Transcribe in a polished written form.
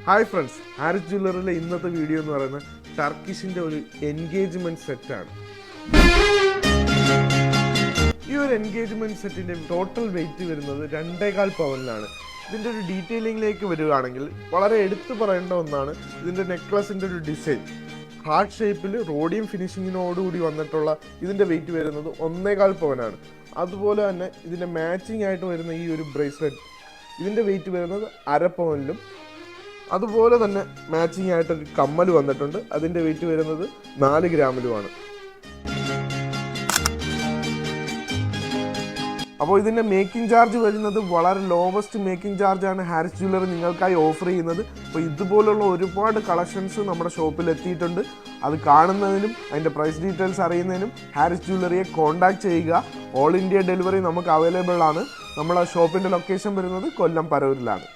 Hi friends, Haris ജ്വല്ലറിയിലെ ഇന്നത്തെ video എന്ന് പറയുന്നത് ടർക്കിഷിൻ്റെ ഒരു എൻഗേജ്മെൻറ്റ് സെറ്റാണ്. ഈ ഒരു എൻഗേജ്മെൻറ്റ് സെറ്റിൻ്റെ ടോട്ടൽ വെയിറ്റ് വരുന്നത് 2.25 പവനിലാണ്. ഇതിൻ്റെ ഒരു ഡീറ്റെയിലിങ്ങിലേക്ക് വരികയാണെങ്കിൽ വളരെ എടുത്തു പറയേണ്ട ഒന്നാണ് ഇതിൻ്റെ നെക്ലസിൻ്റെ ഒരു ഡിസൈൻ. ഹാർട്ട് ഷേപ്പിൽ റോഡിയം ഫിനിഷിങ്ങിനോടുകൂടി വന്നിട്ടുള്ള ഇതിൻ്റെ വെയിറ്റ് വരുന്നത് 1.25 പവനാണ്. അതുപോലെ തന്നെ ഇതിൻ്റെ മാച്ചിങ് ആയിട്ട് വരുന്ന ഈ ഒരു ബ്രേസ്ലെറ്റ് ഇതിൻ്റെ വെയിറ്റ് വരുന്നത് 1/2 പവനിലും, അതുപോലെ തന്നെ മാച്ചിങ് ആയിട്ടൊരു കമ്മൽ വന്നിട്ടുണ്ട്. അതിൻ്റെ വെയിറ്റ് വരുന്നത് 4 ഗ്രാമിലുമാണ്. അപ്പോൾ ഇതിൻ്റെ മേക്കിംഗ് ചാർജ് വരുന്നത് വളരെ ലോവസ്റ്റ് മേക്കിംഗ് ചാർജാണ് ഹാരിസ് ജ്വല്ലറി നിങ്ങൾക്കായി ഓഫർ ചെയ്യുന്നത്. അപ്പോൾ ഇതുപോലുള്ള ഒരുപാട് കളക്ഷൻസ് നമ്മുടെ ഷോപ്പിൽ എത്തിയിട്ടുണ്ട്. അത് കാണുന്നതിനും അതിൻ്റെ പ്രൈസ് ഡീറ്റെയിൽസ് അറിയുന്നതിനും ഹാരിസ് ജ്വല്ലറിയെ കോൺടാക്ട് ചെയ്യുക. ഓൾ ഇന്ത്യ ഡെലിവറി നമുക്ക് അവൈലബിൾ ആണ്. നമ്മളെ ഷോപ്പിൻ്റെ ലൊക്കേഷൻ വരുന്നത് കൊല്ലം പരവൂരിലാണ്.